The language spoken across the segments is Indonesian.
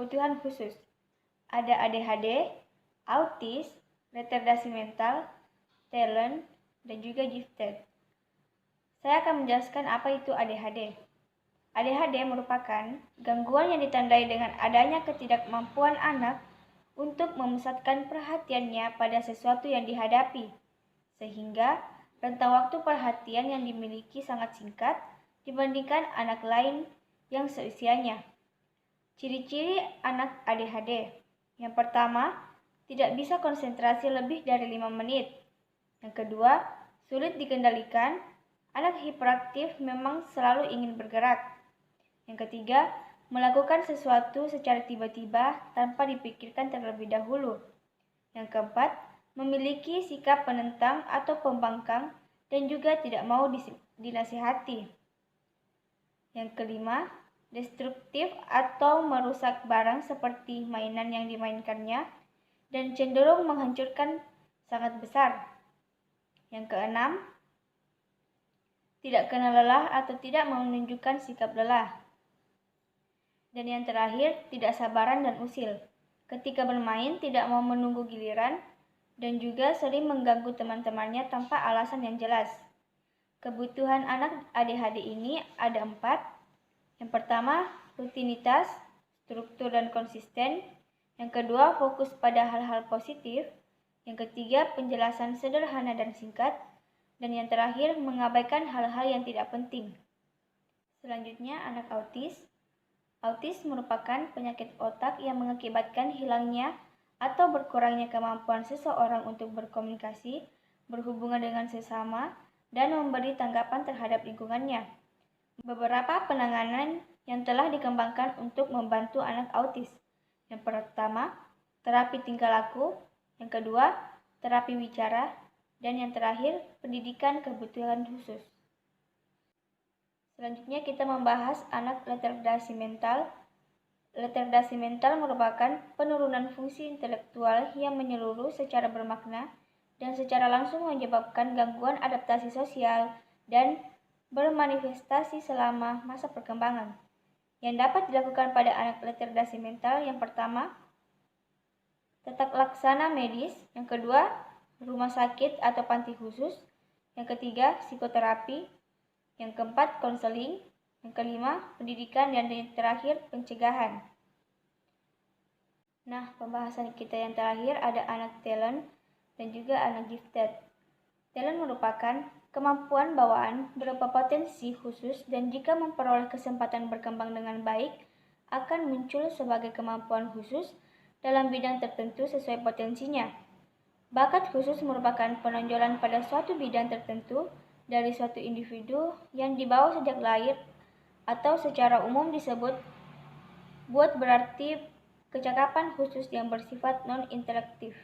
berkebutuhan khusus. Ada ADHD, autis, retardasi mental, talent, dan juga gifted. Saya akan menjelaskan apa itu ADHD. ADHD merupakan gangguan yang ditandai dengan adanya ketidakmampuan anak untuk memusatkan perhatiannya pada sesuatu yang dihadapi, sehingga rentang waktu perhatian yang dimiliki sangat singkat dibandingkan anak lain yang seusianya. Ciri-ciri anak ADHD. Yang pertama, tidak bisa konsentrasi lebih dari 5 menit. Yang kedua, sulit dikendalikan. Anak hiperaktif memang selalu ingin bergerak. Yang ketiga, melakukan sesuatu secara tiba-tiba tanpa dipikirkan terlebih dahulu. Yang keempat, memiliki sikap penentang atau pembangkang dan juga tidak mau dinasihati. Yang kelima, destruktif atau merusak barang seperti mainan yang dimainkannya dan cenderung menghancurkan sangat besar. Yang keenam, tidak kenal lelah atau tidak menunjukkan sikap lelah. Dan yang terakhir, tidak sabaran dan usil. Ketika bermain, tidak mau menunggu giliran, dan juga sering mengganggu teman-temannya tanpa alasan yang jelas. Kebutuhan anak ADHD ini ada 4. Yang pertama, rutinitas, struktur dan konsisten. Yang kedua, fokus pada hal-hal positif. Yang ketiga, penjelasan sederhana dan singkat. Dan yang terakhir, mengabaikan hal-hal yang tidak penting. Selanjutnya, anak autis. Autis merupakan penyakit otak yang mengakibatkan hilangnya atau berkurangnya kemampuan seseorang untuk berkomunikasi, berhubungan dengan sesama, dan memberi tanggapan terhadap lingkungannya. Beberapa penanganan yang telah dikembangkan untuk membantu anak autis. Yang pertama, terapi tingkah laku. Yang kedua, terapi bicara. Dan yang terakhir, pendidikan kebutuhan khusus. Selanjutnya kita membahas anak retardasi mental. Retardasi mental merupakan penurunan fungsi intelektual yang menyeluruh secara bermakna dan secara langsung menyebabkan gangguan adaptasi sosial dan bermanifestasi selama masa perkembangan. Yang dapat dilakukan pada anak retardasi mental yang pertama, tata laksana medis. Yang kedua, rumah sakit atau panti khusus. Yang ketiga, psikoterapi. Yang keempat, konseling. Yang kelima, pendidikan. Dan yang terakhir, pencegahan. Nah, pembahasan kita yang terakhir ada anak talent dan juga anak gifted. Talent merupakan kemampuan bawaan berupa potensi khusus dan jika memperoleh kesempatan berkembang dengan baik, akan muncul sebagai kemampuan khusus dalam bidang tertentu sesuai potensinya. Bakat khusus merupakan penonjolan pada suatu bidang tertentu dari suatu individu yang dibawa sejak lahir atau secara umum disebut berarti kecakapan khusus yang bersifat non-intelektif.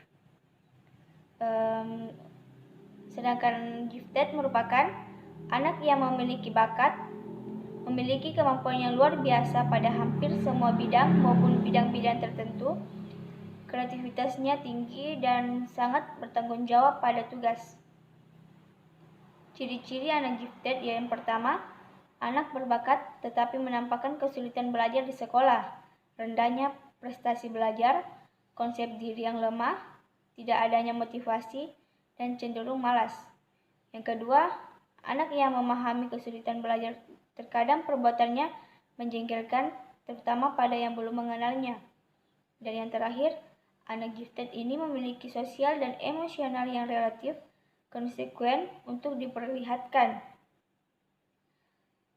Sedangkan gifted merupakan anak yang memiliki bakat, memiliki kemampuan yang luar biasa pada hampir semua bidang maupun bidang-bidang tertentu. Kreativitasnya tinggi dan sangat bertanggung jawab pada tugas. Ciri-ciri anak gifted yang pertama, anak berbakat tetapi menampakkan kesulitan belajar di sekolah, rendahnya prestasi belajar, konsep diri yang lemah, tidak adanya motivasi, dan cenderung malas. Yang kedua, anak yang memahami kesulitan belajar terkadang perbuatannya menjengkelkan, terutama pada yang belum mengenalnya. Dan yang terakhir, anak gifted ini memiliki sosial dan emosional yang relatif konsekuen untuk diperlihatkan.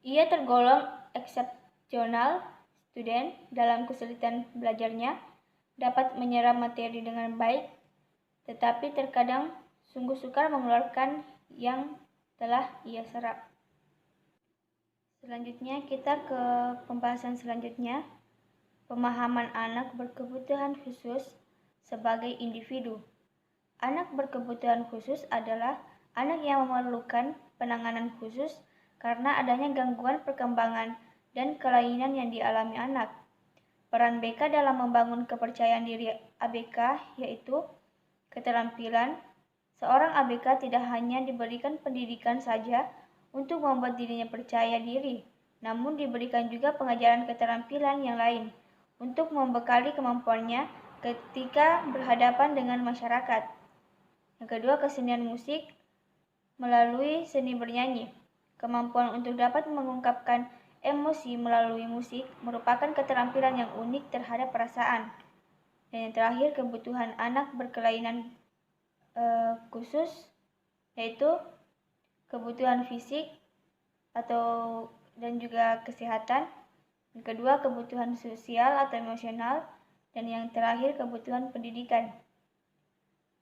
Ia tergolong eksepsional student dalam kesulitan belajarnya, dapat menyerap materi dengan baik, tetapi terkadang sungguh sukar mengeluarkan yang telah ia serap. Selanjutnya kita ke pembahasan selanjutnya, pemahaman anak berkebutuhan khusus sebagai individu. Anak berkebutuhan khusus adalah anak yang memerlukan penanganan khusus karena adanya gangguan perkembangan dan kelainan yang dialami anak. Peran BK dalam membangun kepercayaan diri ABK yaitu keterampilan. Seorang ABK tidak hanya diberikan pendidikan saja untuk membuat dirinya percaya diri, namun diberikan juga pengajaran keterampilan yang lain untuk membekali kemampuannya ketika berhadapan dengan masyarakat. Yang kedua, kesenian musik melalui seni bernyanyi. Kemampuan untuk dapat mengungkapkan emosi melalui musik merupakan keterampilan yang unik terhadap perasaan. Dan yang terakhir, kebutuhan anak berkelainan khusus, yaitu kebutuhan fisik dan juga kesehatan. Yang kedua, kebutuhan sosial atau emosional. Dan yang terakhir, kebutuhan pendidikan.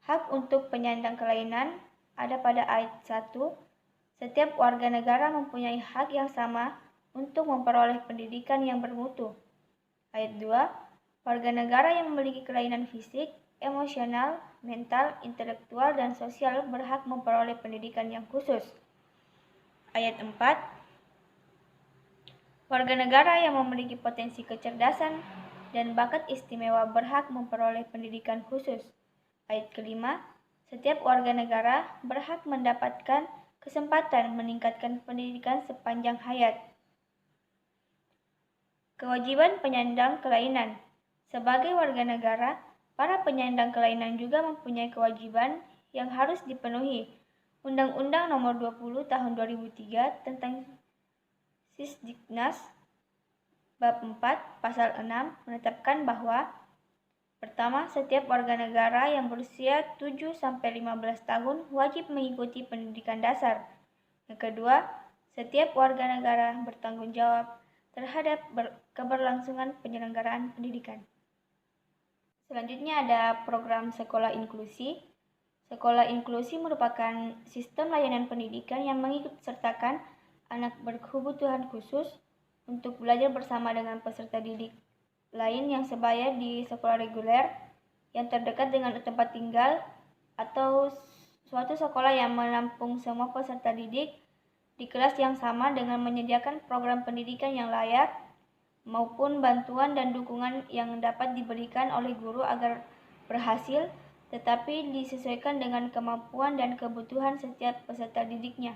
Hak untuk penyandang kelainan ada pada ayat 1. Setiap warga negara mempunyai hak yang sama untuk memperoleh pendidikan yang bermutu. Ayat 2. Warga negara yang memiliki kelainan fisik, emosional, mental, intelektual, dan sosial berhak memperoleh pendidikan yang khusus. Ayat 4. Warga negara yang memiliki potensi kecerdasan dan bakat istimewa berhak memperoleh pendidikan khusus. Ayat kelima, setiap warga negara berhak mendapatkan kesempatan meningkatkan pendidikan sepanjang hayat. Kewajiban penyandang kelainan. Sebagai warga negara, para penyandang kelainan juga mempunyai kewajiban yang harus dipenuhi. Undang-Undang Nomor 20 Tahun 2003 tentang Sisdiknas Bab 4 Pasal 6 menetapkan bahwa pertama, setiap warga negara yang berusia 7-15 tahun wajib mengikuti pendidikan dasar. Yang kedua, setiap warga negara bertanggung jawab terhadap keberlangsungan penyelenggaraan pendidikan. Selanjutnya ada program sekolah inklusi. Sekolah inklusi merupakan sistem layanan pendidikan yang mengikutsertakan anak berkebutuhan khusus untuk belajar bersama dengan peserta didik lain yang sebaya di sekolah reguler yang terdekat dengan tempat tinggal atau suatu sekolah yang menampung semua peserta didik di kelas yang sama dengan menyediakan program pendidikan yang layak maupun bantuan dan dukungan yang dapat diberikan oleh guru agar berhasil, tetapi disesuaikan dengan kemampuan dan kebutuhan setiap peserta didiknya.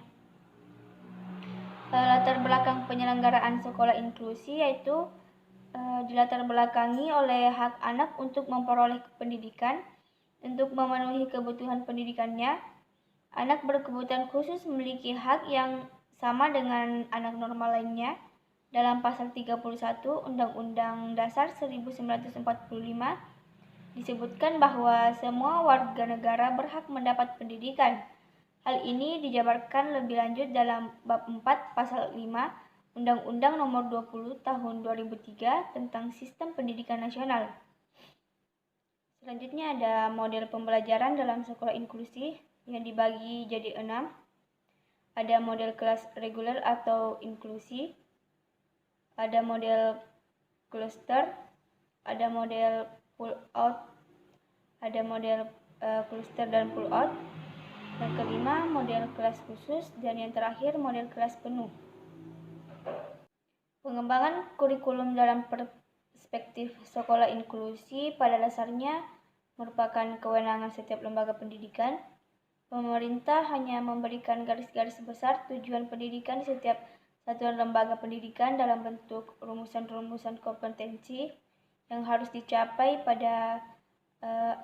Latar belakang penyelenggaraan sekolah inklusi yaitu dilatar belakangi oleh hak anak untuk memperoleh pendidikan. Untuk memenuhi kebutuhan pendidikannya, anak berkebutuhan khusus memiliki hak yang sama dengan anak normal lainnya. Dalam pasal 31 Undang-Undang Dasar 1945 disebutkan bahwa semua warga negara berhak mendapat pendidikan. Hal ini dijabarkan lebih lanjut dalam bab 4 pasal 5 Undang-Undang Nomor 20 Tahun 2003 tentang Sistem Pendidikan Nasional. Selanjutnya ada model pembelajaran dalam sekolah inklusi yang dibagi jadi 6. Ada model kelas reguler atau inklusi, ada model cluster, ada model pull out, ada model cluster dan pull out. Yang kelima, model kelas khusus, dan yang terakhir model kelas penuh. Pengembangan kurikulum dalam perspektif sekolah inklusi pada dasarnya merupakan kewenangan setiap lembaga pendidikan. Pemerintah hanya memberikan garis-garis besar tujuan pendidikan di setiap satuan lembaga pendidikan dalam bentuk rumusan-rumusan kompetensi yang harus dicapai pada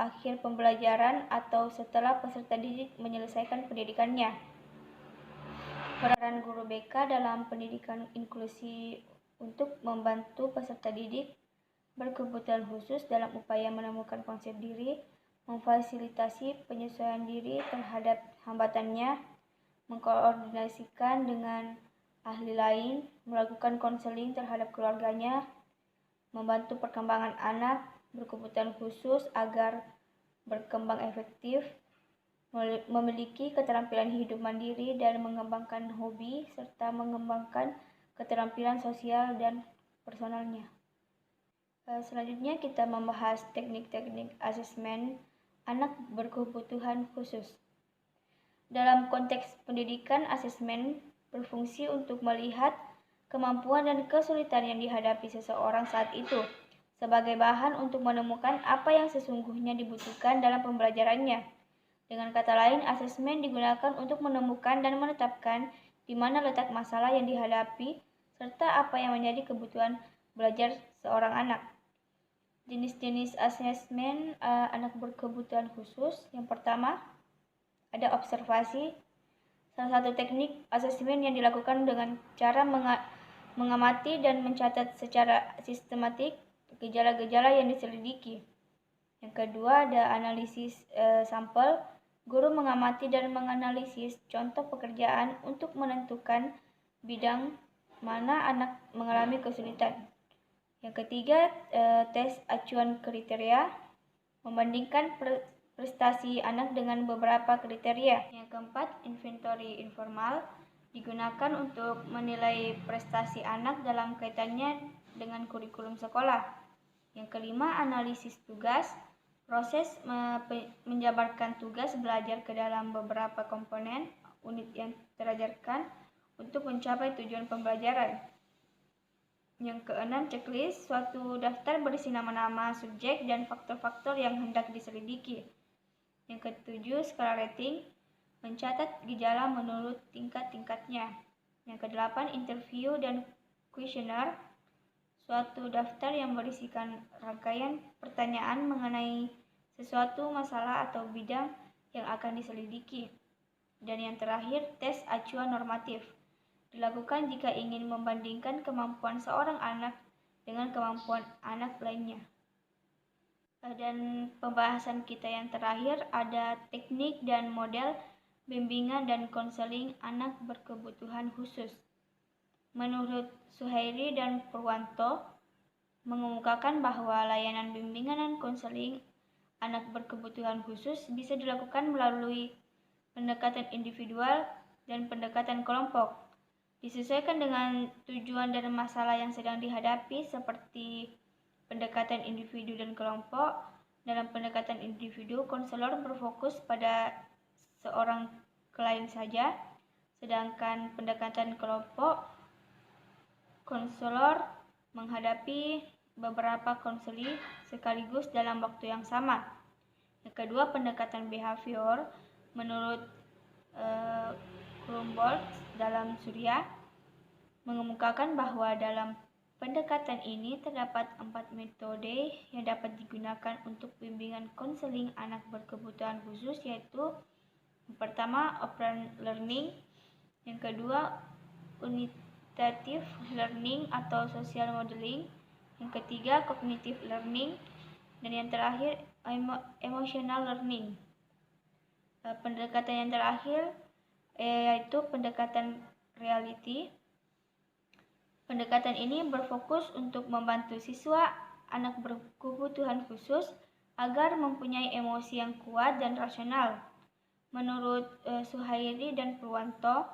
akhir pembelajaran atau setelah peserta didik menyelesaikan pendidikannya. Peran guru BK dalam pendidikan inklusi untuk membantu peserta didik berkebutuhan khusus dalam upaya menemukan konsep diri, memfasilitasi penyesuaian diri terhadap hambatannya, mengkoordinasikan dengan ahli lain, melakukan konseling terhadap keluarganya, membantu perkembangan anak berkebutuhan khusus agar berkembang efektif, memiliki keterampilan hidup mandiri dan mengembangkan hobi, serta mengembangkan keterampilan sosial dan personalnya. Selanjutnya kita membahas teknik-teknik asesmen anak berkebutuhan khusus. Dalam konteks pendidikan, asesmen berfungsi untuk melihat kemampuan dan kesulitan yang dihadapi seseorang saat itu sebagai bahan untuk menemukan apa yang sesungguhnya dibutuhkan dalam pembelajarannya. Dengan kata lain, asesmen digunakan untuk menemukan dan menetapkan di mana letak masalah yang dihadapi serta apa yang menjadi kebutuhan belajar seorang anak. Jenis-jenis asesmen anak berkebutuhan khusus. Yang pertama, ada observasi. Salah satu teknik asesmen yang dilakukan dengan cara mengamati dan mencatat secara sistematik gejala-gejala yang diselidiki. Yang kedua, ada analisis sampel. Guru mengamati dan menganalisis contoh pekerjaan untuk menentukan bidang mana anak mengalami kesulitan. Yang ketiga, tes acuan kriteria, membandingkan prestasi anak dengan beberapa kriteria. Yang keempat, inventory informal, digunakan untuk menilai prestasi anak dalam kaitannya dengan kurikulum sekolah. Yang kelima, analisis tugas, proses menjabarkan tugas belajar ke dalam beberapa komponen unit yang terajarkan untuk mencapai tujuan pembelajaran. Yang keenam, checklist, suatu daftar berisi nama-nama subjek dan faktor-faktor yang hendak diselidiki. Yang ketujuh, skala rating, mencatat gejala menurut tingkat-tingkatnya. Yang kedelapan, interview dan kuesioner, suatu daftar yang berisikan rangkaian pertanyaan mengenai sesuatu masalah atau bidang yang akan diselidiki. Dan yang terakhir, tes acuan normatif, dilakukan jika ingin membandingkan kemampuan seorang anak dengan kemampuan anak lainnya. Dan pembahasan kita yang terakhir ada teknik dan model bimbingan dan konseling anak berkebutuhan khusus. Menurut Suhairi dan Purwanto, mengemukakan bahwa layanan bimbingan dan konseling anak berkebutuhan khusus bisa dilakukan melalui pendekatan individual dan pendekatan kelompok, disesuaikan dengan tujuan dan masalah yang sedang dihadapi, seperti pendekatan individu dan kelompok. Dalam pendekatan individu, konselor berfokus pada seorang klien saja, sedangkan pendekatan kelompok, konselor menghadapi beberapa konseli sekaligus dalam waktu yang sama. Yang kedua, pendekatan behavior. Menurut Krumboltz dalam Surya, mengemukakan bahwa dalam pendekatan ini terdapat 4 metode yang dapat digunakan untuk bimbingan konseling anak berkebutuhan khusus, yaitu yang pertama, operant learning, yang kedua, quantitative learning atau social modeling, yang ketiga, cognitive learning, dan yang terakhir, emotional learning. Pendekatan yang terakhir yaitu pendekatan reality. Pendekatan ini berfokus untuk membantu siswa anak berkebutuhan khusus agar mempunyai emosi yang kuat dan rasional. Menurut Suhairi dan Purwanto,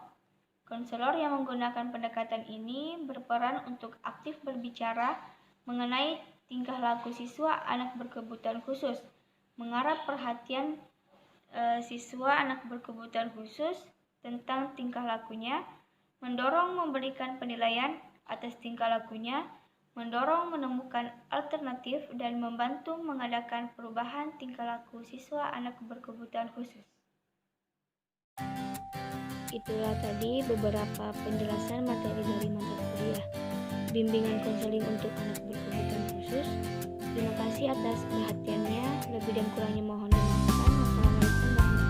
konselor yang menggunakan pendekatan ini berperan untuk aktif berbicara mengenai tingkah laku siswa anak berkebutuhan khusus, mengarah perhatian siswa anak berkebutuhan khusus tentang tingkah lakunya, mendorong memberikan penilaian atas tingkah lakunya, mendorong menemukan alternatif, dan membantu mengadakan perubahan tingkah laku siswa anak berkebutuhan khusus. Itulah tadi beberapa penjelasan materi dari mata kuliah bimbingan konseling untuk anak berkebutuhan khusus. Terima kasih atas perhatiannya. Lebih dan kurangnya mohon dimaafkan. Wassalamualaikum warahmatullahi wabarakatuh.